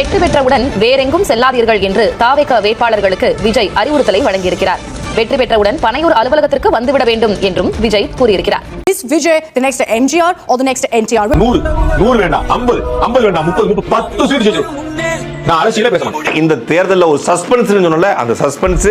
வெற்றி பெற்றவுடன் வேறெங்கும் செல்லாதீர்கள் என்று தாவேக வேட்பாளர்களுக்கு விஜய் அறிவுறுத்தலை வழங்கியிருக்கிறார். வெற்றி பெற்றவுடன் பனையூர் அலுவலகத்திற்கு வந்துவிட வேண்டும் என்றும் விஜய் கூறியிருக்கிறார். Is Vijay the next NGR or the next NTR? 100 வேண்டாம், 50 வேண்டாம், 30 10 சீட். நான் அரசியல பேச மாட்டேன். இந்த தேர்தல்ல ஒரு சஸ்பென்ஸ் சொன்னல, அந்த சஸ்பென்ஸ்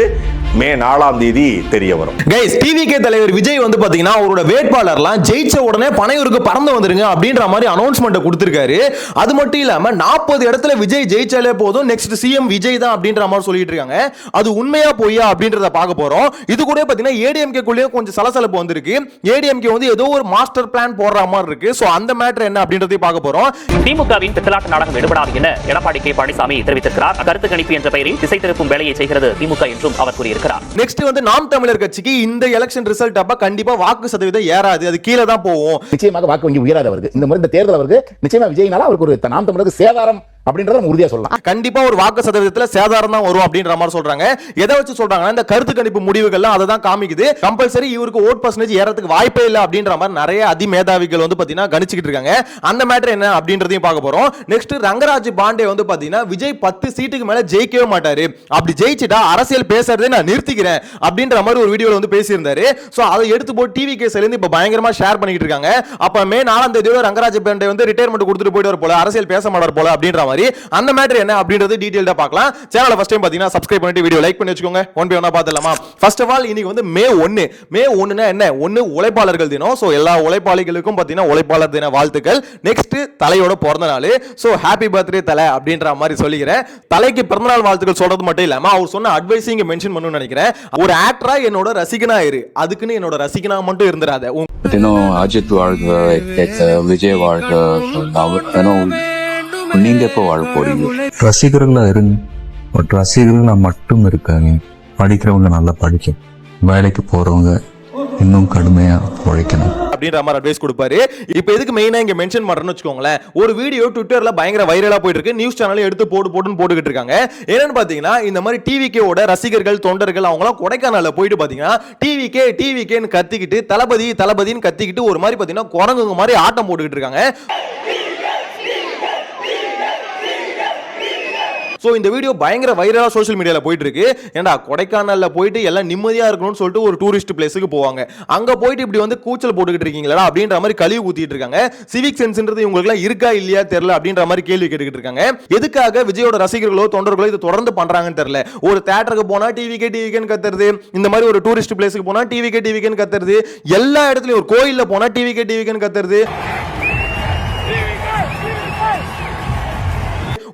மே 4ஆம் தேதி தெரிய வரும். கைஸ், டிவிகே தலைவர் விஜய் வந்து பாத்தீங்கன்னா அவரோட வேட்பாளர்லாம் ஜெயிச்ச உடனே பனையூருக்கு பறந்து வந்துருங்க அப்படின்ற மாதிரி அனௌன்ஸ்மெண்ட் கொடுத்திருக்காரு. அது மட்டும் இல்லாம 40 இடத்துல விஜய் ஜெயிச்சாலே போதும், நெக்ஸ்ட் சிஎம் விஜய் தான் அப்படின்ற மாதிரி சொல்லிட்டு இருக்காங்க. அது உண்மையா பொய்யா அப்படின்றத பார்க்க போறோம். இது கூட பாத்தீங்கன்னா ஏடிஎம்கே குள்ளேயே கொஞ்சம் சலசலப்பு வந்திருக்கு. ஏடிஎம்கே வந்து ஏதோ ஒரு மாஸ்டர் பிளான் போடுற மாதிரி இருக்கு. சோ அந்த மேட்டர் என்ன அப்படின்றதை பார்க்க போறோம். திமுகவின் பித்தலாட்ட நாடகம் எடுபடாது என எடப்பாடி கே பழனிசாமி தெரிவித்திருக்கிறார். கருத்து கணிப்பு என்ற பெயரில் திசை திருப்பும் வேலையை செய்கிறது திமுக என்றும் அவர் கூறியிருக்கிறார். நெக்ஸ்ட் வந்து நாம் தமிழர் கட்சிக்கு இந்த எலெக்ஷன் ரிசல்ட் அப்ப கண்டிப்பா வாக்கு சதவீதம் ஏறாது, அது கீழே தான் போகும். நிச்சயமாக வாக்கு வங்கி உயராது அவருக்கு. இந்த முறை இந்த தேர்தல் அவருக்கு நிச்சயமா விஜய்னால அவருக்கு ஒரு நாம் தமிழருக்கு சேதாரம் அப்படின்றத உறுதியா சொல்லலாம். கண்டிப்பா ஒரு வாக்கு சதவீதத்துல சேதாரம் தான் வரும் அப்படின்ற மாதிரி சொல்றாங்க. எதை வச்சு சொல்றாங்கன்னா இந்த கருத்து கணிப்பு முடிவுகள்லாம் அதை தான் காமிக்குது. கம்பல்சரி இவருக்கு ஓட் பர்சன்டேஜ் ஏறதுக்கு வாய்ப்பே இல்லை அப்படின்ற மாதிரி நிறைய அதிமேதாவிகள் வந்து பாத்தீங்கன்னா கணிச்சுக்கிட்டு இருக்காங்க. அந்த மேட்டர் என்ன அப்படின்றதையும் பார்க்க போறோம். நெக்ஸ்ட் ரங்கராஜ் பாண்டே வந்து பாத்தீங்கன்னா விஜய் 10 சீட்டுக்கு மேல ஜெயிக்கவே மாட்டாரு, அப்படி ஜெயிச்சுட்டா அரசியல் பேசுறதே நான் நிறுத்திக்கிறேன் அப்படின்ற மாதிரி ஒரு வீடியோல வந்து பேசியிருந்தாரு. சோ அதை எடுத்து போட்டு டிவி கேஸ்ல இருந்து இப்ப பயங்கரமா ஷேர் பண்ணிட்டு இருக்காங்க. அப்ப மே 4ஆம் தேதியோட ரங்கராஜ் பாண்டே வந்து ரிட்டையர்மெண்ட் கொடுத்துட்டு போயிட்டு போல, அரசியல் பேச மாட்டார் போல அப்படின்ற மாதிரி. அந்த மேட்டர் என்ன அப்படின்றது டீடைலா பார்க்கலாம். சேனலை ஃபர்ஸ்ட் டைம் பாத்தீங்கன்னா சப்ஸ்கிரைப் பண்ணிட்டு வீடியோ லைக் பண்ணி வச்சுக்கோங்க. ஒன் பை ஒன்னா பார்த்தலாமா? ஃபர்ஸ்ட் ஆஃப் ஆல் இன்னைக்கு வந்து மே 1 என்ன, ஒன்னு உழைப்பாளர்கள் தினம். சோ எல்லா உழைப்பாளிகளுக்கும் பாத்தீங்கன்னா உழைப்பாளர் தின வாழ்த்துக்கள். நெக்ஸ்ட் தலையோட பிறந்த நாள். சோ ஹாப்பி பர்த்டே தலை அப்படின்ற மாதிரி சொல்லிக்கிறேன். தலைக்கு பிறந்தநாள் வாழ்த்துக்கள் சொல்றது மட்டும் இல்லாம அவர் சொன்ன அட்வைஸ் இங்க மென்ஷன் பண்ணணும்னு நினைக்கிறேன். ஒரு ஆக்டரா என்னோட ரசிகனா இரு, அதுக்குன்னு என்னோட ரசிகனா மட்டும் இருந்துராத. அஜித் வாழ்க, விஜய் வாழ்க, நீங்க எப்போ வாழ போறீங்க? ரசிகர்களா இருங்க, பட் ரசிகர்களா மட்டும் இருக்காங்க. படிக்கிறவங்க நல்லா படிக்கும், வேலைக்கு போறவங்க இன்னும் கடுமையா உழைக்கணும் அப்படின்ற மாதிரி அட்வைஸ் கொடுப்பாரு. இப்போ எதுக்கு மெயினா இங்க மென்ஷன் பண்றேன்னு வச்சுக்கோங்களேன். ஒரு வீடியோ ட்விட்டர்ல பயங்கர வைரலா போயிட்டு இருக்கு. நியூஸ் சேனல் எடுத்து போட்டுன்னு போட்டுக்கிட்டு இருக்காங்க. என்னன்னு பாத்தீங்கன்னா இந்த மாதிரி டிவிகேவோட ரசிகர்கள் தொண்டர்கள் அவங்க எல்லாம் கொடைக்கானல்ல போயிட்டு பாத்தீங்கன்னா டிவிகேன்னு கத்திக்கிட்டு தளபதின்னு கத்திக்கிட்டு ஒரு மாதிரி பாத்தீங்கன்னா குரங்குங்க மாதிரி ஆட்டம் போட்டுக்கிட்டு இருக்காங்க. சோ இந்த வீடியோ பயங்கர வைரலா சோஷியல் மீடியால போயிட்டு இருக்கு. ஏண்டா கொடைக்கானல்ல போயிட்டு எல்லாம் நிம்மதியா இருக்கணும்னு சொல்லிட்டு ஒரு டூரிஸ்ட் பிளேஸுக்கு போவாங்க, அங்க போயிட்டு இப்படி வந்து கூச்சல் போட்டுக்கிட்டு இருக்கீங்களா அப்படின்ற மாதிரி கழிவு ஊத்திட்டு இருக்காங்க. சிவிக் சென்ஸ்ன்றது உங்களுக்கு எல்லாம் இருக்கா இல்லையா தெரியல அப்படின்ற மாதிரி கேள்வி கேட்டுக்கிட்டு இருக்காங்க. எதுக்காக விஜயோட ரசிகர்களோ தொண்டர்களோ இது தொடர்ந்து பண்றாங்கன்னு தெரியல. ஒரு தியேட்டருக்கு போனா டிவிகேன்னு கத்துறது, இந்த மாதிரி ஒரு டூரிஸ்ட் பிளேஸுக்கு போனா டிவிகேன்னு கத்துறது, எல்லா இடத்துலயும் ஒரு கோயில்ல போனா டிவிகேன்னு கத்துறது,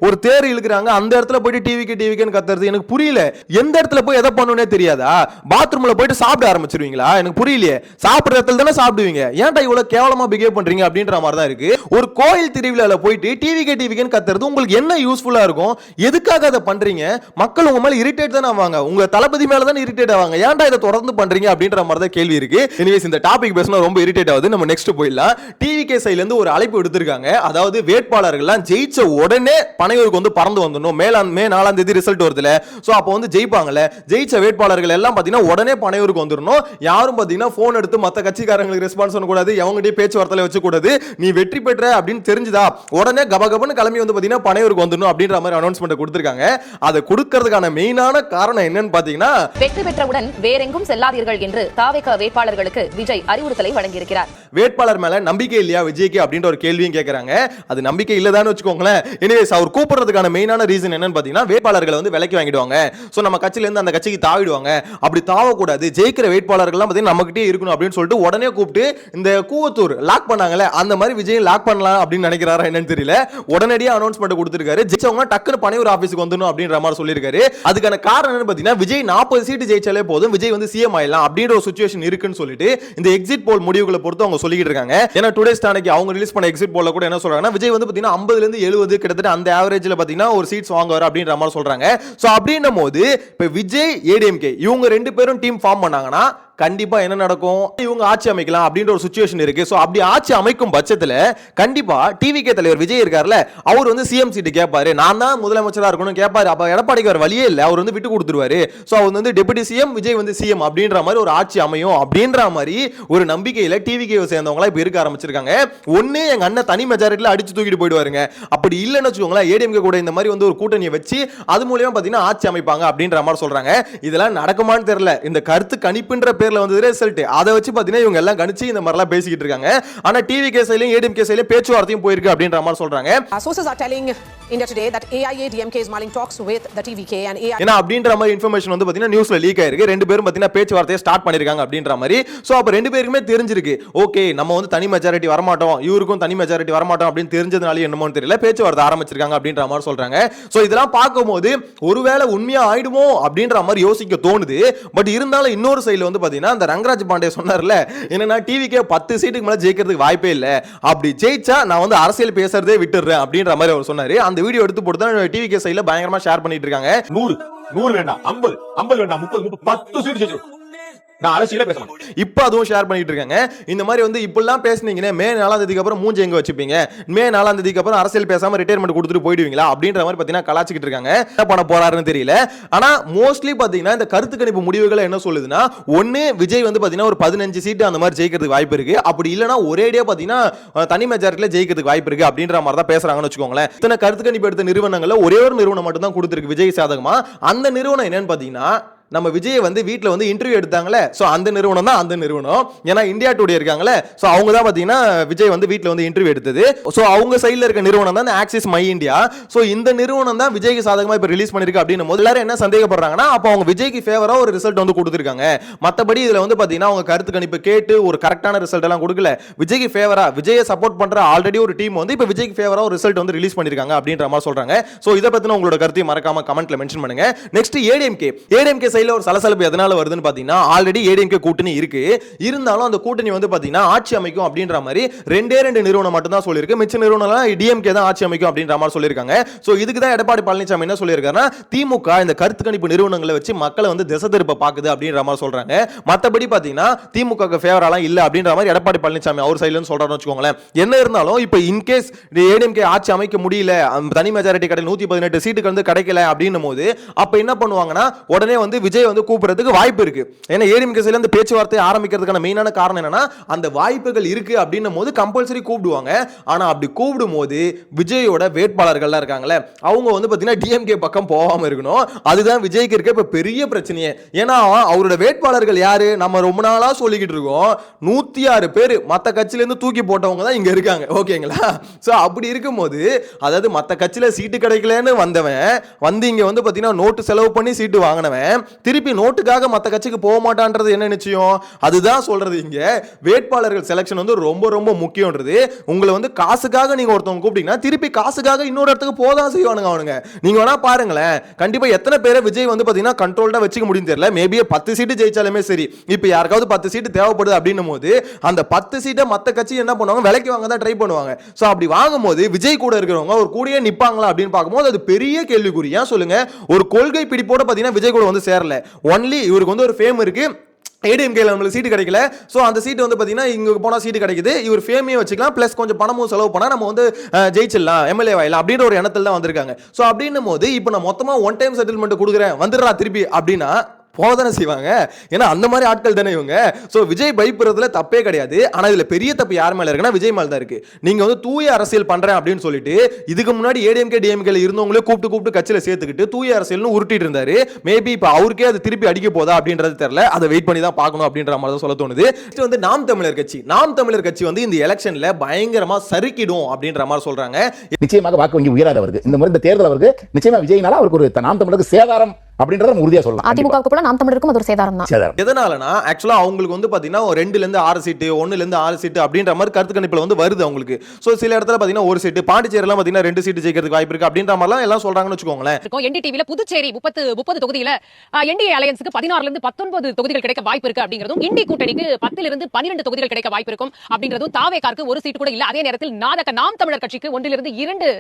ஒரு தேர் இழுக்கிறாங்க அந்த இடத்துல போயிட்டு டிவிகேன்னு கத்துறது. எனக்கு புரியல, எந்த இடத்துல போய் எதை பண்ணுனே தெரியாதா? பாத்ரூம்ல போயிட்டு சாப்பிட ஆரம்பிச்சிருவீங்களா? எனக்கு புரியலையே. சாப்பிடுற இடத்துல தானே சாப்பிடுவீங்க, ஏன்டா இவ்வளவு கேவலமா பிஹேவ் பண்றீங்க அப்படின்ற மாதிரி தான் இருக்கு. ஒரு கோயில் திருவிழால போயிட்டு டிவிகேன்னு கத்துறது உங்களுக்கு என்ன யூஸ்ஃபுல்லா இருக்கும்? எதுக்காக அதை பண்றீங்க? மக்கள் உங்க மேல இரிட்டேட் தானே ஆவாங்க, உங்க தளபதி மேல தான் இரிட்டேட் ஆவாங்க. ஏன்டா இதை தொடர்ந்து பண்றீங்க அப்படின்ற மாதிரி தான் கேள்வி இருக்கு. எனிவேஸ் இந்த டாபிக் பேசினா ரொம்ப இரிட்டேட் ஆகுது. நம்ம நெக்ஸ்ட் போயிடலாம். டிவிகே சைடுல இருந்து ஒரு அழைப்பு எடுத்திருக்காங்க. அதாவது வேட்பாளர்கள்லாம் ஜெயிச்ச உடனே பனையூருக்கு வந்து பறந்து வந்துடணும். மே 4ஆம் தேதி ரிசல்ட் வருதுல, சோ அப்போ வந்து ஜெயிப்பாங்கல, ஜெயிச்ச வேட்பாளர்கள் எல்லாம் பாத்தீங்கன்னா உடனே பனையூருக்கு வந்துடணும். யாரும் பாத்தீங்கன்னா போன் எடுத்து மத்த கட்சிக்காரங்களுக்கு ரெஸ்பான்ஸ் பண்ண கூடாது, எவங்ககிட்டயே பேச்சுவார்த்தையில வச்சு கூடாது. நீ வெற்றி பெற்ற அப்படின்னு தெரிஞ்சுதா உடனே கபகபன்னு கிளம்பி வந்து பாத்தீங்கன்னா பனையூருக்கு வந்துடணும் அப்படின்ற மாதிரி அனௌன்ஸ்மெண்ட் கொடுத்திருக்காங்க. அதை கொடுக்கிறதுக்கான மெயினான காரணம் என்னன்னு பாத்தீங்கன்னா வெற்றி பெற்றவுடன் வேறெங்கும் செல்லாதீர்கள் என்று தாவேக வேட்பாளர்களுக்கு விஜய் அறிவுறுத்தலை வழங்கியிருக்கிறார். வேட்பாளர் மேல நம்பிக்கை இல்லையா விஜய்க்கு அப்படின்ற ஒரு கேள்வியும் கேட்கறாங்க. அது நம்பிக்கை இல்லதான்னு வச்சுக்கோங்களேன். எனிவேஸ் அவர் கூப்பிடுறதுக்கான மெயினான ரீசன் என்னன்னு பாத்தீங்கன்னா வேட்பாளர்களை வந்து விலைக்கு வாங்கிடுவாங்க. சோ நம்ம கட்சியில இருந்து அந்த கட்சிக்கு தாவிடுவாங்க. அப்படி தாவக்கூடாது, ஜெயிக்கிற வேட்பாளர்கள் எல்லாம் பாத்தீங்கன்னா நம்மகிட்டே இருக்கணும் அப்படின்னு சொல்லிட்டு உடனே கூப்பிட்டு இந்த கூவத்தூர் லாக் பண்ணாங்கல்ல, அந்த மாதிரி விஜய் லாக் பண்ணலாம் அப்படின்னு நினைக்கிறாரா என்னன்னு தெரியல. உடனடியாக அனௌன்ஸ்மெண்ட் கொடுத்திருக்காரு. ஜெயிச்சவங்க டக்குனு பனையூர் ஆபீஸ்க்கு வந்துடணும் அப்படின்ற மாதிரி சொல்லியிருக்காரு. அதுக்கான காரணம் என்னன்னு பாத்தீங்கன்னா விஜய் 40 சீட்டு ஜெயிச்சாலே போதும், விஜய் வந்து சிஎம் ஆயிடலாம் அப்படின்ற ஒரு சிச்சுவேஷன் இருக்குன்னு சொல்லிட்டு இந்த எக்ஸிட் போல் முடிவுகளை பொறுத்து அவங்க சொல்லிட்டு இருக்காங்க. ஏன்னா டுடே ஸ்டானைக்கு அவங்க ரிலீஸ் பண்ண எக்ஸிட் போல்ல கூட என்ன சொல்றாங்கன்னா விஜய் வந்து பாத்தீங்கன்னா 50ல இருந்து 70 கிட்டத்தட்ட அந்த ஆவரேஜ்ல பாத்தீங்கன்னா ஒரு சீட்ஸ் வாங்குவார் அப்படின்ற மாதிரி சொல்றாங்க. சோ அப்படின்னும் போது இப்ப விஜய் ஏடிஎம்கே இவங்க ரெண்டு பேரும் டீம் ஃபார்ம் பண்ணாங்கன்னா கண்டிப்பா என்ன நடக்கும், இவங்க ஆட்சி அமைக்கலாம் அப்படின்ற ஒரு சிச்சுவேஷன் இருக்கு. சோ அப்படி ஆட்சி அமைக்கும் பட்சத்துல கண்டிப்பா டிவிகே தலைவர் விஜய் இருக்காருல்ல, அவர் வந்து சிஎம் சீட்டு கேட்பாரு, நான் தான் முதலமைச்சரா இருக்கணும் கேட்பாரு. அப்ப எடப்பாடிக்கு வேற வழியே இல்ல, அவர் வந்து விட்டு கொடுத்துருவாரு. சோ அவர் வந்து டெபுட்டி சிஎம், விஜய் வந்து சிஎம் அப்படின்ற மாதிரி ஒரு ஆட்சி அமையும் அப்படின்ற மாதிரி ஒரு நம்பிக்கையில டிவிகேவை சேர்ந்தவங்களா இப்ப இருக்க ஆரம்பிச்சிருக்காங்க. ஒண்ணு எங்க அண்ணன் தனி மெஜாரிட்டில அடிச்சு தூக்கிட்டு போயிடுவாருங்க, அப்படி இல்லைன்னு வச்சுக்கோங்களேன் ஏடிஎம்கே கூட இந்த மாதிரி வந்து ஒரு கூட்டணியை வச்சு அது மூலமா பாத்தீங்கன்னா ஆட்சி அமைப்பாங்க அப்படின்ற மாதிரி சொல்றாங்க. இதெல்லாம் நடக்குமான்னு தெரியல. இந்த கருத்து கணிப்புன்ற பேர்ல வந்து ரிசல்ட் அதை வச்சு பாத்தீங்கன்னா இவங்க எல்லாம் கணிச்சு இந்த மாதிரி எல்லாம் பேசிக்கிட்டு இருக்காங்க. ஆனா டிவிகே சைடுலயும் ஏடிஎம்கே சைடுலயும் பேச்சுவார்த்தையும் போயிருக்கு அப்படின்ற மாதிரி சொல்றாங்க. Sources are telling India Today that AIADMK is mulling talks with the TVK and AI. ஏன்னா அப்படின்ற மாதிரி இன்ஃபர்மேஷன் வந்து பாத்தீங்கன்னா நியூஸ்ல லீக் ஆயிருக்கு. ரெண்டு பேரும் பாத்தீங்கன்னா பேச்சுவார்த்தையை ஸ்டார்ட் பண்ணிருக்காங்க அப்படின்ற மாதிரி. சோ அப்ப ரெண்டு பேருக்குமே தெரிஞ்சிருக்கு, ஓகே நம்ம வந்து தனி மெஜாரிட்டி வரமாட்டோம், இவருக்கும் தனி மெஜாரிட்டி வரமாட்டோம் அப்படின்னு தெரிஞ்சதுனால என்னமோன்னு தெரியல பேச்சுவார்த்தை ஆரம்பிச்சிருக்காங்க அப்படின்ற மாதிரி சொல்றாங்க. சோ இதெல்லாம் பார்க்கும்போது ஒருவேளை உண்மையா ஆயிடுமோ அப்படின்ற மாதிரி யோசிக்க தோணுது. பட் இருந்தாலும் இன்னொரு சைடுல வந்து பாத்தீங்கன்னா அந்த ரங்கராஜ் பாண்டே சொன்னார்ல, என்னன்னா டிவிகே 10 சீட்டுக்கு மேல ஜெயிக்கிறதுக்கு வாய்ப்பே இல்ல, அப்படி ஜெயிச்சா நான் வந்து அரசியல் பேசுறதே விட்டுறேன் அப்படின்ற மாதிரி அவர் சொன்னாரு. அந்த வீடியோ எடுத்து போட்டு டிவிகே சைடுல பயங்கரமா ஷேர் பண்ணிட்டு இருக்காங்க. 100 வேண்டாம், 50 வேண்டாம், 30 10 சீட்டு ஜெயிச்சிரும். நான் அரசியலே பேச மாட்டேன். இப்போ அதுவும் ஷேர் பண்ணிட்டு இருக்காங்க. இந்த மாதிரி வந்து இப்படிலாம் பேசுனீங்கன்னா மே 4ஆம் தேதிக்கு அப்புறம் மூஞ்சி எங்க வச்சுப்பீங்க, மே 4ஆம் தேதிக்கு அப்புறம் அரசியல் பேசாம ரிட்டையர்மெண்ட் கொடுத்துட்டு போயிடுவீங்களா அப்படின்ற மாதிரி பாத்தீங்கன்னா கலாச்சிக்கிட்டு இருக்காங்க. என்ன பண்ண போறாருன்னு தெரியல. ஆனா மோஸ்ட்லி பாத்தீங்கன்னா இந்த கருத்து கணிப்பு முடிவுகள் என்ன சொல்லுதுன்னா, ஒன்னு விஜய் வந்து பாத்தீங்கன்னா ஒரு 15 சீட்டு அந்த மாதிரி ஜெயிக்கிறதுக்கு வாய்ப்பு இருக்கு, அப்படி இல்லனா ஒரேடியா பாத்தீங்கன்னா தனி மெஜாரிட்டில ஜெயிக்கிறதுக்கு வாய்ப்பு இருக்கு அப்படின்ற மாதிரி தான் பேசுறாங்கன்னு வச்சுக்கோங்களேன். இத்தனை கருத்து கணிப்பு எடுத்த நிறுவனங்கள்ல ஒரே ஒரு நிறுவனம் மட்டும் தான் கொடுத்திருக்கு விஜய் சாதகமா. அந்த நிறுவனம் என்னன்னு பாத்தீங்கன்னா நம்ம விஜய் வந்து வீட்ல வந்து இன்டர்வியூ எடுத்தாங்களே, சோ அந்த நிறுவனம் தான் அந்த நிறுவனம். ஏன்னா இந்தியா டுடே இருக்காங்களே, சோ அவங்க தான் பாத்தீங்கன்னா விஜய் வந்து வீட்ல வந்து இன்டர்வியூ எடுத்தது. சோ அவங்க சைடுல இருக்க நிறுவனம் தான் ஆக்சிஸ் மை இந்தியா. சோ இந்த நிறுவனம் தான் விஜய்க்கு சாதகமா இப்ப ரிலீஸ் பண்ணிருக்கு அப்படின்னு போது எல்லாரும் என்ன சந்தேகப்படுறாங்கன்னா, அப்ப அவங்க விஜய்க்கு ஃபேவரா ஒரு ரிசல்ட் வந்து கொடுத்திருக்காங்க. மத்தபடி இதுல வந்து பாத்தீங்கன்னா அவங்க கருத்து கணிப்பு கேட்டு ஒரு கரெக்டான ரிசல்ட் எல்லாம் கொடுக்கல. விஜய்க்கு ஃபேவரா விஜயை சப்போர்ட் பண்ற ஆல்ரெடி ஒரு டீம் வந்து இப்ப விஜய்க்கு ஃபேவரா ஒரு ரிசல்ட் வந்து ரிலீஸ் பண்ணிருக்காங்க அப்படின்ற மாதிரி சொல்றாங்க. சோ இத பத்தின உங்களோட கருத்தை மறக்காம கமெண்ட்ல மென்ஷன் பண்ணுங்க. நெக்ஸ்ட் ஏடிஎம்கே சைடுல ஒரு சலசலப்பு எதனால வருதுன்னு பாத்தீங்கன்னா, ஆல்ரெடி ஏடிஎம்கே கூட்டணி இருக்கு, இருந்தாலும் அந்த கூட்டணி வந்து பாத்தீங்கன்னா ஆட்சி அமைக்கும் அப்படின்ற மாதிரி ரெண்டே நிறுவனம் மட்டும் தான் சொல்லிருக்கு. மிச்ச நிறுவனம்லாம் டிஎம்கே தான் ஆட்சி அமைக்கும் அப்படின்ற மாதிரி சொல்லிருக்காங்க. சோ இதுக்கு தான் எடப்பாடி பழனிசாமி என்ன சொல்லியிருக்காருன்னா, திமுக இந்த கருத்து கணிப்பு நிறுவனங்களை வச்சு மக்களை வந்து திசை திருப்ப பாக்குது அப்படின்ற மாதிரி சொல்றாங்க. மத்தபடி பாத்தீங்கன்னா திமுக ஃபேவராலாம் இல்ல அப்படின்ற மாதிரி எடப்பாடி பழனிசாமி அவர் சைடுல சொல்றாருன்னு வச்சுக்கோங்களேன். என்ன இருந்தாலும் இப்போ இன்கேஸ் ஏடிஎம்கே ஆட்சி அமைக்க முடியல, தனி மெஜாரிட்டி கிடைக்கல, 118 சீட்டுக்கு வந்து கிடைக்கல அப்படின்னும் போது அப்ப என்ன பண்ணுவாங்கன்னா, உடனே வந்து விஜய் வந்து கூப்பிடுறதுக்கு வாய்ப்பு இருக்கு. ஏன்னா ஏடிஎம்கே சைடுல இந்த பேச்சுவார்த்தை ஆரம்பிக்கிறதுக்கான மெயினான காரணம் என்னன்னா, அந்த வாய்ப்புகள் இருக்கு அப்படின்னும் போது கம்பல்சரி கூப்பிடுவாங்க. ஆனா அப்படி கூப்பிடும் போது விஜயோட வேட்பாளர்கள்லாம் இருக்காங்களே, அவங்க வந்து பாத்தீங்கன்னா டிஎம்கே பக்கம் போகாம இருக்கணும். அதுதான் விஜய்க்கு இருக்க இப்ப பெரிய பிரச்சனையே. ஏன்னா அவரோட வேட்பாளர்கள் யாரு, நம்ம ரொம்ப நாளா சொல்லிக்கிட்டு இருக்கோம், 106 பேர் மத்த கட்சியில இருந்து தூக்கி போட்டவங்க தான் இங்க இருக்காங்க. ஓகேங்களா? சோ அப்படி இருக்கும்போது, அதாவது மத்த கட்சியில சீட்டு கிடைக்கலன்னு வந்தவன் வந்து இங்க வந்து பாத்தீங்கன்னா நோட்டு செலவு பண்ணி சீட்டு வாங்கினவன் திருப்பி நோட்டுக்காக மத்த கட்சிக்கு போக மாட்டான்றது என்ன நிச்சயம்? அதுதான் சொல்றது. இங்க வேட்பாளர்கள் செலக்ஷன் வந்து ரொம்ப ரொம்ப முக்கியம்ன்றது. உங்களை வந்து காசுக்காக நீங்க ஒருத்தவங்க கூப்பிட்டீங்கன்னா திருப்பி காசுக்காக இன்னொரு இடத்துக்கு போதான் செய்வானுங்க அவனுங்க. நீங்க வேணா பாருங்களேன், கண்டிப்பா எத்தனை பேரை விஜய் வந்து பாத்தீங்கன்னா கண்ட்ரோல்டா வச்சுக்க முடியும் தெரியல. மேபி 10 சீட்டு ஜெயிச்சாலுமே சரி, இப்போ யாருக்காவது 10 சீட்டு தேவைப்படுது அப்படின்னும் போது அந்த 10 சீட்டை மத்த கட்சி என்ன பண்ணுவாங்க, விலைக்கு வாங்க தான் ட்ரை பண்ணுவாங்க. சோ அப்படி வாங்கும்போது விஜய் கூட இருக்கிறவங்க ஒரு கூடயே நிப்பாங்களா அப்படின்னு பார்க்கும்போது அது பெரிய கேள்விக்குறி. ஏன் சொல்லுங்க, ஒரு கொள்கை பிடிப்போட பாத்தீங்கன்னா விஜய் கூட வந்து சேரல. ஒன்லி இவருக்கு வந்து ஒரு ஃபேம் இருக்கு, ஏடிஎம்கேல நம்மளுக்கு சீட்டு கிடைக்கல, சோ அந்த சீட்டு வந்து பாத்தீங்கன்னா இங்க போனா சீட்டு கிடைக்குது, இவர் ஃபேமையும் வச்சுக்கலாம், பிளஸ் கொஞ்சம் பணமும் செலவு பண்ணா நம்ம வந்து ஜெயிச்சிடலாம், எம்எல்ஏ வாயிலாம் அப்படின்ற ஒரு எண்ணத்துல தான் வந்திருக்காங்க. சோ அப்படின்னும் போது இப்போ நான் மொத்தமா ஒன் டைம் செட்டில்மெண்ட் கொடுக்குறேன் வந்துடுறா திருப்பி அப்படின்னா போதானே செய்வாங்க. ஏன்னா அந்த மாதிரி ஆட்கள் தானே இவங்க. சோ விஜய் பயப்படுறதுல தப்பே கிடையாது. ஆனா இதுல பெரிய தப்பு யார் மேல இருக்குன்னா விஜய் மேல தான் இருக்கு. நீங்க வந்து தூய அரசியல் பண்றேன் அப்படின்னு சொல்லிட்டு இதுக்கு முன்னாடி ஏடிஎம்கே டிஎம்கேல இருந்தவங்களே கூப்பிட்டு கட்சியில சேர்த்துக்கிட்டு தூய அரசியல்னு உருட்டிட்டு இருந்தாரு. மேபி இப்ப அவருக்கே அது திருப்பி அடிக்க போதா அப்படின்றது தெரியல. அதை வெயிட் பண்ணி தான் பார்க்கணும் அப்படின்ற மாதிரி தான் சொல்ல தோணுது. வந்து நாம் தமிழர் கட்சி வந்து இந்த எலெக்ஷன்ல பயங்கரமா சறுக்கிடும் அப்படின்ற மாதிரி சொல்றாங்க. நிச்சயமாக வாக்கு வங்கி உயராது அவருக்கு. இந்த மாதிரி இந்த தேர்தல் அவருக்கு நிச்சயமா விஜய்னால அவருக்கு ஒரு நாம் தமிழருக்கு சேதாரம் அப்படின்றத உறுதியா சொல்லலாம். அதிமுகவுக்கு போல நாம் தமிழருக்கும் அது ஒரு சேதாரம் தான். எதனாலனா ஆக்சுவலா அவங்களுக்கு வந்து பாத்தீங்கன்னா 2ல இருந்து 6 சீட்டு 1ல இருந்து 6 சீட்டு அப்படின்ற மாதிரி கருத்து கணிப்புல வந்து வருது அவங்களுக்கு. சோ சில இடத்துல பாத்தீங்கன்னா ஒரு சீட்டு, பாண்டிச்சேரிலாம் பாத்தீங்கன்னா 2 சீட்டு ஜெயிக்கிறதுக்கு வாய்ப்பு இருக்கு அப்படின்ற மாதிரிலாம் எல்லாம் சொல்றாங்கன்னு வெச்சுக்கோங்களேன். என்டிடிவில புதுச்சேரி 30 தொகுதியில என்டிஏ அலையன்ஸ்க்கு 16ல இருந்து 19 தொகுதிகள் கிடைக்க வாய்ப்பு இருக்கு அப்படிங்கிறதும், இண்டி கூட்டணிக்கு 10ல இருந்து 12 தொகுதிகள் கிடைக்க வாய்ப்பு இருக்கும் அப்படிங்கிறதும், தாவேகாருக்கு ஒரு சீட்டு கூட இல்ல, அதே நேரத்தில் நாம் தமிழர் கட்சிக்கு 1ல இருந்து 2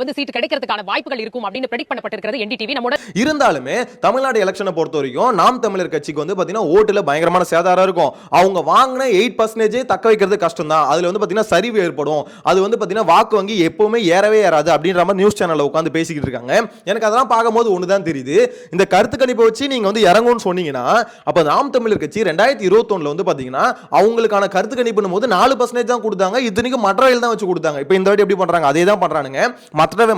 வந்து சீட்டு கிடைக்கிறதுக்கான வாய்ப்புகள் இருக்கும் அப்படின்னு பிரெடிக்ட் பண்ணப்பட்டிருக்கிறது என்டிடிவி. நம்மோட இருந்தாலுமே தமிழ்நாடு எலெக்ஷனை பொறுத்த வரைக்கும் நாம் தமிழர் கட்சிக்கு வந்து பாத்தீங்கன்னா ஓட்டுல பயங்கரமான சேதாரம் இருக்கும். அவங்க வாங்கின 8% தக்க வைக்கிறது கஷ்டம் தான். அதுல வந்து பாத்தீங்கன்னா சரிவு ஏற்படும். அது வந்து பாத்தீங்கன்னா வாக்கு வங்கி எப்பவுமே ஏறவே ஏறாது அப்படின்ற மாதிரி நியூஸ் சேனல்ல உட்கார்ந்து பேசிக்கிட்டு இருக்காங்க. எனக்கு அதெல்லாம் பார்க்கும்போது ஒண்ணுதான் தெரியுது. இந்த கருத்து கணிப்பை வச்சு நீங்க வந்து இறங்கும்னு சொன்னீங்கன்னா அப்ப நாம் தமிழர் கட்சி 2021 வந்து பாத்தீங்கன்னா அவங்களுக்கான கருத்து கணிப்புன்னு போது 4% தான் கொடுத்தாங்க. இத்தனைக்கு மற்றவையில் தான் வச்சு கொடுத்தாங்க. இப்போ இந்த வாட்டி எப்படி பண்றாங்க? அதே தான் பண்றானுங்க.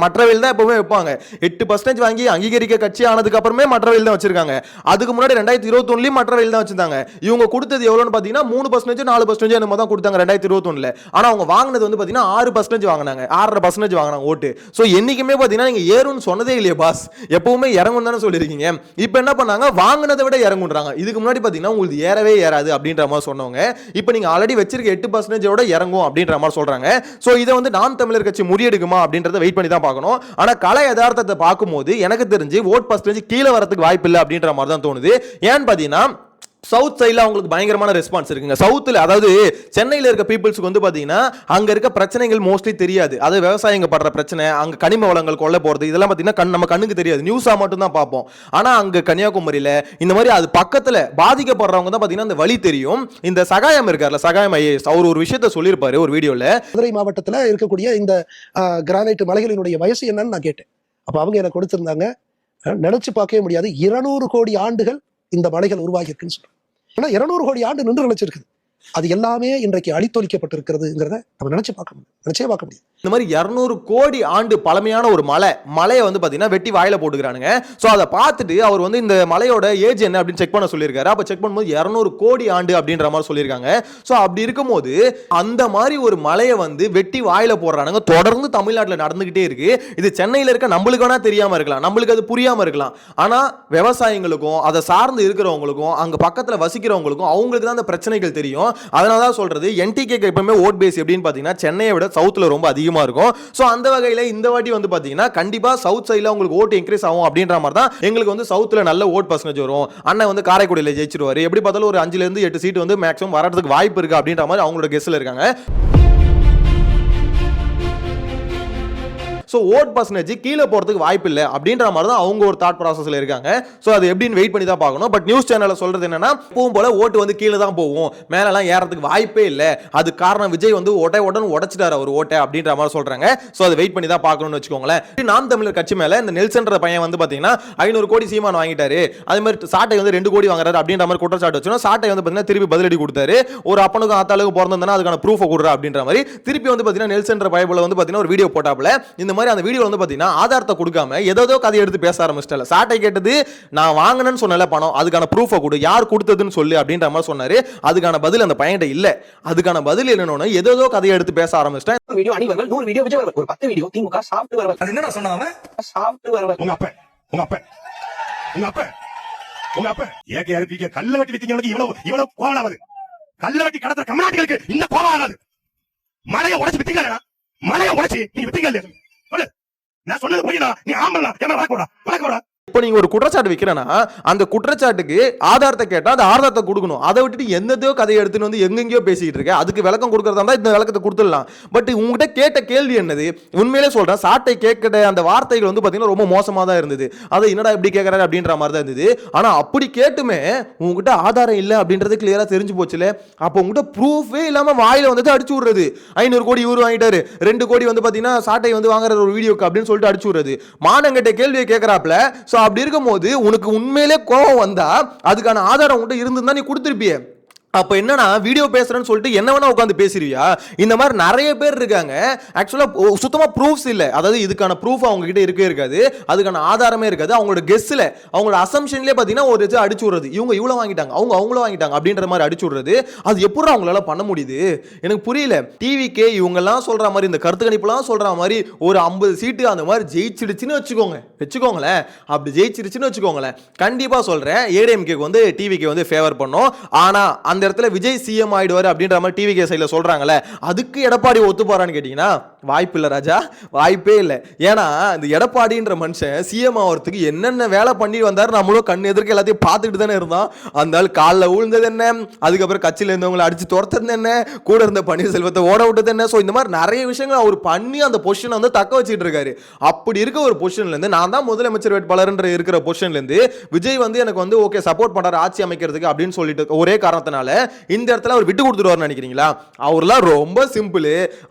மற்றவையில் தான் எப்பவுமே வைப்பாங்க. 8% வாங்கி அங்கீகரிக்க கட்சி ஆனதுக்கு அப்புறமே மற்றவையில் தான் வச்சிருக்காங்க. அதுக்கு முன்னாடி 2021 மற்றவையில் தான் வச்சிருந்தாங்க. இவங்க கொடுத்தது எவ்வளவுன்னு பாத்தீங்கன்னா 3% 4% என்னமோ தான் கொடுத்தாங்க 2021. ஆனா அவங்க வாங்கினது வந்து பாத்தீங்கன்னா 6% வாங்கினாங்க. 6.5% வாங்கினாங்க ஓட்டு. சோ என்னைக்குமே பாத்தீங்கன்னா நீங்க ஏறும்னு சொன்னதே இல்லையே பாஸ், எப்பவுமே இறங்கும் தானே சொல்லிருக்கீங்க. இப்போ என்ன பண்ணாங்க? வாங்கினதை விட இறங்குன்றாங்க. இதுக்கு முன்னாடி பாத்தீங்கன்னா உங்களுக்கு ஏறவே ஏறாது அப்படின்ற மாதிரி சொன்னவங்க இப்போ நீங்க ஆல்ரெடி வச்சிருக்க 8% இறங்கும் அப்படின்ற மாதிரி சொல்றாங்க. சோ இதை வந்து நாம் தமிழர் கட்சி முறியடிக்குமா அப்படின்றத வெயிட் பண்ணி தான் பார்க்கணும். ஆனா கலை யதார்த்தத்தை பார்க்கும்போது எனக்கு தெரிஞ்சு ஓட் பர்சன்டேஜ் கீழே வரதுக்கு வாய்ப்பு இல்லை அப்படின்ற மாதிரி தான் தோணுது. ஏன்னு பாத்தீங்கன்னா சவுத் சைடில் அவங்களுக்கு பயங்கரமான ரெஸ்பான்ஸ் இருக்குங்க. சவுத்தில் அதாவது சென்னையில் இருக்க பீப்புள்ஸ்க்கு வந்து பார்த்தீங்கன்னா அங்கே இருக்க பிரச்சனைகள் மோஸ்ட்லி தெரியாது. அது விவசாயிங்க படுற பிரச்சனை, அங்கே கனிம வளங்கள் கொள்ள போகிறது, இதெல்லாம் பார்த்தீங்கன்னா நம்ம கண்ணுக்கு தெரியாது. நியூஸாக மட்டும் தான் பார்ப்போம். ஆனால் அங்கே கன்னியாகுமரியில் இந்த மாதிரி அது பக்கத்தில் பாதிக்கப்படுறவங்க தான் பார்த்தீங்கன்னா அந்த வழி தெரியும். இந்த சகாயம் இருக்கார்ல, சகாயம் ஐஏஎஸ், அவர் ஒரு விஷயத்த சொல்லியிருப்பாரு ஒரு வீடியோவில். மதுரை மாவட்டத்தில் இருக்கக்கூடிய இந்த கிரானைட் மலைகளினுடைய வயசு என்னன்னு நான் கேட்டேன். அப்போ அவங்க எனக்கு கொடுத்திருந்தாங்க, நினைச்சு பார்க்கவே முடியாது, 200 கோடி ஆண்டுகள் இந்த மலைகள் உருவாகி இருக்குன்னு சொல்றேன். ஆனா 200 கோடி ஆண்டு நின்று நினைச்சிருக்குது. அது எல்லாமே இன்றைக்கு அழித்தொழிக்கப்பட்டிருக்கிறதுங்கிறத நம்ம நினைச்சே பார்க்க முடியாது. இந்த மாதிரி 200 கோடி ஆண்டு பழமையான ஒரு மலையை வந்து பாத்தீங்கன்னா வெட்டி வாயில போட்டுக்கிறானுங்க. சோ அதை பார்த்துட்டு அவர் வந்து இந்த மலையோட ஏஜ் என்ன அப்படின்னு செக் பண்ண சொல்லியிருக்காரு. அப்ப செக் பண்ணும்போது 200 கோடி ஆண்டு அப்படின்ற மாதிரி சொல்லியிருக்காங்க. சோ அப்படி இருக்கும்போது அந்த மாதிரி ஒரு மலையை வந்து வெட்டி வாயில போடுறானுங்க. தொடர்ந்து தமிழ்நாட்டில் நடந்துகிட்டே இருக்கு. இது சென்னையில் இருக்க நம்மளுக்கு வேணா தெரியாம இருக்கலாம், நம்மளுக்கு அது புரியாம இருக்கலாம். ஆனா விவசாயிகளுக்கும் அதை சார்ந்து இருக்கிறவங்களுக்கும் அங்க பக்கத்துல வசிக்கிறவங்களுக்கும் அவங்களுக்கு தான் அந்த பிரச்சனைகள் தெரியும். அதனால சொல்றது என்டிகே எப்பவுமே ஓட் பேஸ் எப்படின்னு பாத்தீங்கன்னா சென்னையை விட சவுத்ல ரொம்ப அதிகமா இருக்கும். சோ அந்த வகையில இந்த வாட்டி வந்து பாத்தீங்கன்னா கண்டிப்பா சவுத் சைடுல உங்களுக்கு ஓட் இன்க்ரீஸ் ஆகும் அப்படின்ற மாதிரி தான் எங்களுக்கு வந்து சவுத்ல நல்ல ஓட் பர்சன்டேஜ் வரும். அண்ணன் வந்து காரைக்குடியில ஜெயிச்சிருவாரு, எப்படி பார்த்தாலும் ஒரு 5 ல இருந்து 8 சீட் வந்து மேக்ஸிமம் வரதுக்கு வாய்ப்பு இருக்கு அப்படின்ற மாதிரி அவங்களோட கெஸ்ல இருக்காங்க. ஸோ ஓட் பர்சன்டேஜ் கீழே போகிறதுக்கு வாய்ப்பு இல்லை அப்படின்ற மாதிரி தான் அவங்க ஒரு தாட் ப்ராசஸில் இருக்காங்க. ஸோ அது எப்படின்னு வெயிட் பண்ணி தான் பார்க்கணும். பட் நியூஸ் சேனலில் சொல்கிறது என்னன்னா எப்பவும் போல ஓட்டு வந்து கீழே தான் போகும், மேலெல்லாம் ஏறதுக்கு வாய்ப்பே இல்லை. அது காரணம் விஜய் வந்து உடனே உடைச்சிட்டாரு அவர் ஓட்டை அப்படின்ற மாதிரி சொல்கிறாங்க. ஸோ அதை வெயிட் பண்ணி தான் பார்க்கணும்னு வச்சுக்கோங்களேன். நாம் தமிழர் கட்சி மேலே இந்த நெல்சன்ற பையன் வந்து பார்த்தீங்கன்னா 500 கோடி சீமான் வாங்கிட்டாரு, அதே மாதிரி சாட்டை வந்து 2 கோடி வாங்குறாரு அப்படின்ற மாதிரி குற்றச்சாட்டு வச்சோன்னா சாட்டை வந்து பார்த்தீங்கன்னா திருப்பி பதிலடி கொடுத்தாரு. ஒரு அப்பனுக்கும் ஆத்தாளுக்கு பிறந்ததுன்னா அதுக்கான ப்ரூஃபை கொடுறா அப்படின்ற மாதிரி திருப்பி வந்து பார்த்தீங்கன்னா நெல்சன்ற பைபிள் வந்து பார்த்தீங்கன்னா ஒரு வீடியோ போட்டாப்புல. இந்த மாதிரி அந்த வீடியோ வந்து பாத்தீங்கன்னா ஆதாரத்தை கொடுக்காம ஏதோ கதை எடுத்து பேச ஆரம்பிச்சிட்டால. சாட்டை கேட்டது நான் வாங்கினேன்னு சொன்னல பணம், அதுக்கான ப்ரூஃபை கொடு, யார் கொடுத்ததுன்னு சொல்லு அப்படின்ற மாதிரி சொன்னாரு. அதுக்கான பதில் அந்த பையன்கிட்ட இல்ல. அதுக்கான பதில் என்னன்னு ஏதோ கதையை எடுத்து பேச ஆரம்பிச்சிட்டேன். வீடியோ அணிவர்கள் 100 வீடியோ விஜய் ஒரு 10 வீடியோ திமுக சாப்பிட்டு வருவார். அது என்ன சொன்னாங்க? சாப்பிட்டு வருவார். உங்க அப்ப ஏகே ஆர்பிக்கு கல்ல வெட்டி வித்தீங்களுக்கு இவ்வளவு கோவம் ஆகுது. கல்ல வெட்டி கடத்துற கம்யூனிட்டிகளுக்கு இந்த கோவம் ஆகாது. மலையை உடைச்சு வித்தீங்க, மலையை உடைச்சு நீ வித்தீங்க இல்லையா? நான் சொன்னது புரியல, நீ ஆம்பளா என்ன வளர்க்கோடா. இப்போ நீங்க ஒரு குற்றச்சாட்டு வைக்கிறேன்னா அந்த குற்றச்சாட்டுக்கு ஆதாரத்தை கேட்டா அந்த ஆதாரத்தை கொடுக்கணும். அதை விட்டுட்டு எந்ததோ கதையை எடுத்துன்னு வந்து எங்கெங்கயோ பேசிட்டு இருக்க. அதுக்கு விளக்கம் கொடுக்கறதா இருந்தா இந்த விளக்கத்தை கொடுத்துடலாம். பட் உங்ககிட்ட கேட்ட கேள்வி என்னது? உண்மையிலே சொல்றேன், சாட்டை கேட்கிற அந்த வார்த்தைகள் வந்து பாத்தீங்கன்னா ரொம்ப மோசமா தான் இருந்தது. அதை என்னடா இப்படி கேட்கறாரு அப்படின்ற மாதிரி தான் இருந்தது. ஆனா அப்படி கேட்டுமே உங்ககிட்ட ஆதாரம் இல்லை அப்படின்றது கிளியரா தெரிஞ்சு போச்சுல. அப்போ உங்ககிட்ட ப்ரூஃபே இல்லாம வாயில வந்து அடிச்சு விடுறது. 500 கோடி இவரு வாங்கிட்டாரு, 2 கோடி வந்து பாத்தீங்கன்னா சாட்டை வந்து வாங்குற ஒரு வீடியோக்கு அப்படின்னு சொல்லிட்டு அடிச்சு விடுறது. மானங்கிட்ட கேள்வியை கேட்கறாப்ல. அப்படி இருக்கும்போது உனக்கு உண்மையிலே கோபம் வந்தா அதுக்கான ஆதாரம் உங்கள்கிட்ட இருந்திருந்தா நீ கொடுத்திருப்பிய. அப்ப என்னன்னா வீடியோ பேசுறேன்னு சொல்லிட்டு என்ன வேணா உட்காந்து பேசிருவியா? இந்த மாதிரி நிறைய பேர் இருக்காங்க. ஆக்சுவலா சுத்தமா ப்ரூஃப்ஸ் இல்ல. அதாவது இதுக்கான ப்ரூஃப் அவங்க கிட்ட இருக்கவே இருக்காது, அதுக்கான ஆதாரமே இருக்காது. அவங்களோட கெஸ்ல அவங்களோட அசம்ஷன்லயே பாத்தீங்கன்னா ஒரு இது அடிச்சு விடுறது. இவங்க இவ்வளவு வாங்கிட்டாங்க, அவங்களும் வாங்கிட்டாங்க அப்படின்ற மாதிரி அடிச்சு விடுறது. அது எப்படி அவங்களால பண்ண முடியுது எனக்கு புரியல. டிவிக்கே இவங்க எல்லாம் சொல்ற மாதிரி இந்த கருத்து கணிப்புலாம் சொல்ற மாதிரி ஒரு 50 சீட்டு அந்த மாதிரி ஜெயிச்சிடுச்சுன்னு வச்சுக்கோங்களேன். அப்படி ஜெயிச்சிருச்சுன்னு வச்சுக்கோங்களேன், கண்டிப்பா சொல்றேன் ஏடிஎம்கே வந்து டிவிக்கு வந்து ஃபேவர் பண்ணும். ஆனா அந்த இடத்துல விஜய் சிஎம் ஆயிடுவாரு அப்படின்ற மாதிரி டிவி சைடுல சொல்றாங்கல்ல, அதுக்கு எடப்பாடி ஒத்து போறான்னு கேட்டீங்கன்னா வாய்ப்பு இல்ல ராஜா, வாய்ப்பே இல்லை. ஏன்னா இந்த எடப்பாடின்ற மனுஷன் சிஎம் ஆகிறதுக்கு என்னென்ன வேலை பண்ணி வந்தாரு நம்மளும் கண் எதிர்க்க எல்லாத்தையும் பார்த்துட்டு தானே இருந்தோம். அந்த ஆள் காலில் விழுந்தது என்ன, அதுக்கப்புறம் கட்சியில் இருந்தவங்களை அடிச்சு துரத்துறது என்ன, கூட இருந்த பன்னீர்செல்வத்தை ஓட விட்டது என்ன, ஸோ இந்த மாதிரி நிறைய விஷயங்கள் அவர் பண்ணி அந்த பொசிஷனை வந்து தக்க வச்சுட்டு இருக்காரு. அப்படி இருக்க ஒரு பொசிஷன்ல இருந்து நான் தான் முதலமைச்சர் வேட்பாளர் இருக்கிற பொசிஷன்ல இருந்து விஜய் வந்து எனக்கு வந்து ஓகே சப்போர்ட் பண்றாரு ஆட்சி அமைக்கிறதுக்கு அப்படின்னு சொல்லிட்டு ஒரே காரணத்தினால இந்த இடத்துல அவர் விட்டு கொடுத்துருவாரு நினைக்கிறீங்களா? அவர்லாம் ரொம்ப சிம்பிள்.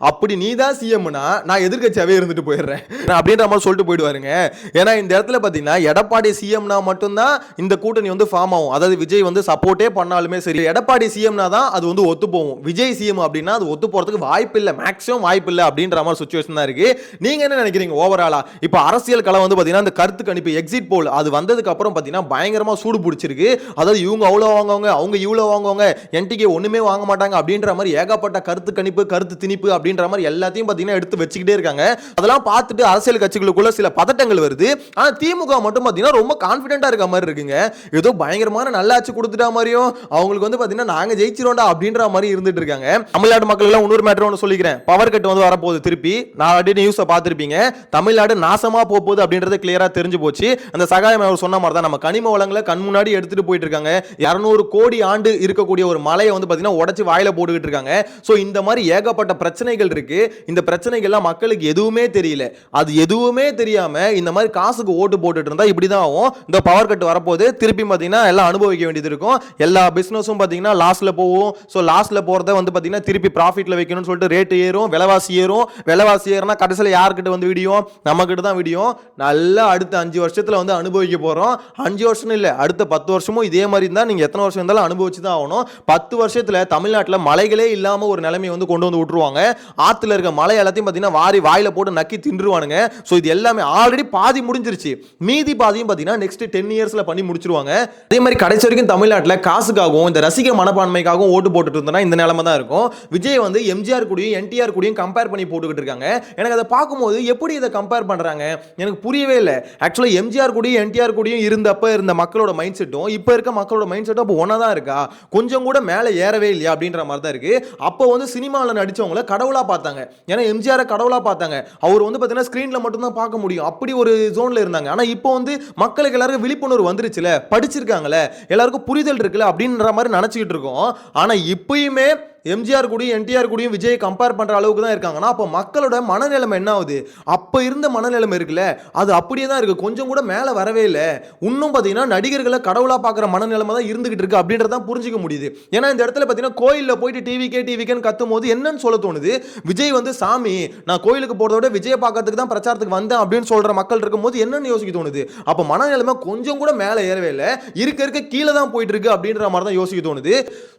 அப்படி நீ தான் சிஎம்னா நான் எதிர்க்கட்சியாவே இருந்துட்டு போயிடுறேன் அப்படின்ற மாதிரி சொல்லிட்டு போயிடுவாருங்க. ஏன்னா இந்த இடத்துல பாத்தீங்கன்னா எடப்பாடி சிஎம்னா மட்டும்தான் இந்த கூட்டணி வந்து ஃபார்ம் ஆகும். அதாவது விஜய் வந்து சப்போர்ட்டே பண்ணாலுமே சரி, எடப்பாடி சிஎம்னா தான் அது வந்து ஒத்து போகும். விஜய் சிஎம் அப்படின்னா அது ஒத்து போறதுக்கு வாய்ப்பு இல்லை, மேக்ஸிமம் வாய்ப்பு இல்லை அப்படின்ற மாதிரி சுச்சுவேஷன் தான் இருக்கு. நீங்க என்ன நினைக்கிறீங்க ஓவராலா? இப்போ அரசியல் களம் வந்து பாத்தீங்கன்னா இந்த கருத்து கணிப்பு எக்ஸிட் போல் அது வந்ததுக்கு அப்புறம் பாத்தீங்கன்னா பயங்கரமா சூடு பிடிச்சிருக்கு. அதாவது இவங்க அவ்வளோ வாங்குவாங்க, அவங்க இவ்வளோ வாங்குவாங்க, என்டிகே ஒண்ணுமே வாங்க மாட்டாங்க அப்படின்ற மாதிரி ஏகப்பட்ட கருத்து கணிப்பு கருத்து திணிப்பு அப்படின்ற மாதிரி எல்லாத்தையும் பாத்தீங்கன்னா எடுத்து வச்சுக்கிட்டே இருக்காங்க. அதெல்லாம் பார்த்துட்டு அரசியல் கட்சிகளுக்குள்ள சில பதட்டங்கள் வருது. ஆனா திமுக மட்டும் பாத்தீங்கன்னா ரொம்ப கான்பிடென்ட்டா இருக்க மாதிரி இருக்குங்க. ஏதோ பயங்கரமான நல்லாட்சி கொடுத்துட்டா மாதிரியும் அவங்களுக்கு வந்து பாத்தீங்கன்னா நாங்க ஜெயிச்சிரோம்டா அப்படின்ற மாதிரி இருந்துட்டு இருக்காங்க. தமிழ்நாடு மக்கள் எல்லாம் இன்னொரு மேட்டர் ஒன்று சொல்லிக்கிறேன். பவர் கட் வந்து வரப்போகுது. திருப்பி நான் ஆல்ரெடி நியூஸை பார்த்துருப்பீங்க. தமிழ்நாடு நாசமா போகுது அப்படின்றது கிளியரா தெரிஞ்சு போச்சு. அந்த சகாயம் அவர் சொன்ன மாதிரி தான் நம்ம கனிம வளங்களை கண் முன்னாடி எடுத்துட்டு போயிட்டு இருக்காங்க. 200 கோடி ஆண்டு இருக்கக்கூடிய ஒரு மலையை வந்து பாத்தீங்கன்னா உடைச்சு வாயில போட்டுக்கிட்டு இருக்காங்க. சோ இந்த மாதிரி ஏகப்பட்ட பிரச்சனைகள் இருக்கு. இந்த பிரச்சனைகள்லாம் மக்களுக்கு எதுவுமே தெரியல. அது எதுவுமே தெரியாம இந்த மாதிரி காசுக்கு ஓட்டு போட்டுட்டு இருந்தா இப்படிதான் ஆகும். இந்த பவர் கட் வரப்போது திருப்பி பாத்தீங்கன்னா எல்லாம் அனுபவிக்க வேண்டியது இருக்கும். எல்லா பிசினஸும் பாத்தீங்கன்னா லாஸ்ட்ல போகும். சோ லாஸ்ட்ல போறத வந்து பாத்தீங்கன்னா திருப்பி ப்ராஃபிட்ல வைக்கணும்னு சொல்லிட்டு ரேட் ஏறும், விலைவாசி ஏறும். விலைவாசி ஏறினா கடைசியில் யார்கிட்ட வந்து விடியும்? நம்ம கிட்ட தான் விடியும். நல்லா அடுத்த 5 வருஷத்துல வந்து அனுபவிக்க போறோம். 5 வருஷம் இல்ல, அடுத்த 10 வருஷமும் இதே மாதிரி இருந்தா நீங்க எத்தனை வருஷம் இருந்தாலும் அனுபவிச்சு தான் ஆகணும். 10 வருஷத்துல தமிழ்நாட்டில் மலைகளே இல்லாம ஒரு நிலைமை வந்து கொண்டு வந்து விட்டுருவாங்க. ஆத்துல இருக்க மலை எல்லாத்தையும் பாத்தீங்கன்னா வாரி வாயில போட்டு நக்கி தின்றுவானுங்க. சோ இது எல்லாமே ஆல்ரெடி பாதி முடிஞ்சிருச்சு. மீதி பாதியும் பாத்தீங்கன்னா நெக்ஸ்ட் 10 இயர்ஸ்ல பண்ணி முடிச்சிருவாங்க. அதே மாதிரி கடைசி வரைக்கும் தமிழ்நாட்டில் காசுக்காகவும் இந்த ரசிக மனப்பான்மைக்காகவும் ஓட்டு போட்டுட்டு இருந்தா இந்த நிலைமை தான் இருக்கும். விஜய் வந்து எம்ஜிஆர் கூடயும் என்டிஆர் கூடயும் கம்பேர் பண்ணி போட்டுக்கிட்டு இருக்காங்க. எனக்கு அதை பார்க்கும்போது எப்படி இதை கம்பேர் பண்றாங்க எனக்கு புரியவே இல்லை. ஆக்சுவலா எம்ஜிஆர் கூடயும் என்டிஆர் கூடயும் இருந்தப்ப இருந்த மக்களோட மைண்ட் செட்டும் இப்ப இருக்க மக்களோட மைண்ட் செட்டும் அப்போ ஒன்னா தான் இருக்கா? கொஞ்சம் கூட மேலே ஏறவே இல்லையா அப்படின்ற மாதிரி தான் இருக்கு. அப்போ வந்து சினிமாவில் நடிச்சவங்கள கடவுளா பார்த்தாங்க. ஏன்னா எம்ஜிஆர் கடவுளா பார்த்தாங்க. அவர் வந்து பார்த்தீங்கன்னா ஸ்கிரீன்ல மட்டும் தான் பார்க்க முடியும். அப்படி ஒரு ஜோன்ல இருந்தாங்க. ஆனா இப்போ வந்து மக்களுக்கு எல்லாருக்கும் விழிப்புணர்வு வந்துருச்சுல, படிச்சிருக்காங்கல்ல, எல்லாருக்கும் புரிதல் இருக்குல்ல அப்படின்ற மாதிரி நினைச்சுக்கிட்டு இருக்கோம். ஆனா இப்பயுமே எம்ஜிஆர் கூடயும் என்டிஆர் கூடயும் விஜய் கம்பேர் பண்ற அளவுக்கு தான் இருக்காங்கன்னா அப்போ மக்களோட மனநிலைமை என்ன ஆகுது? அப்ப இருந்த மனநிலைமை இருக்குல்ல, அது அப்படியே தான் இருக்கு. கொஞ்சம் கூட மேல வரவே இல்லை. இன்னும் பாத்தீங்கன்னா நடிகர்களை கடவுளா பார்க்குற மனநிலைமை தான் இருந்துகிட்டு இருக்கு அப்படின்றதான் புரிஞ்சுக்க முடியுது. ஏன்னா இந்த இடத்துல பாத்தீங்கன்னா கோயில்ல போயிட்டு டிவிக்கேன்னு கத்தும் போது என்னன்னு சொல்ல தோணுது? விஜய் வந்து சாமி, நான் கோயிலுக்கு போறத விட விஜய் பார்க்கறதுக்கு தான் பிரச்சாரத்துக்கு வந்தேன் அப்படின்னு சொல்ற மக்கள் இருக்கும் போது என்னன்னு யோசிக்க தோணுது? அப்ப மனநிலைமை கொஞ்சம் கூட மேல ஏறவே இல்லை, இருக்க கீழே தான் போயிட்டு இருக்கு அப்படின்ற மாதிரி தான் யோசிக்க தோணுது.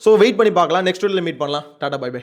ஸோ வெயிட் பண்ணி பார்க்கலாம். நெக்ஸ்ட் வீடியோல மீட் பண்ணலாம். Tata, bye by.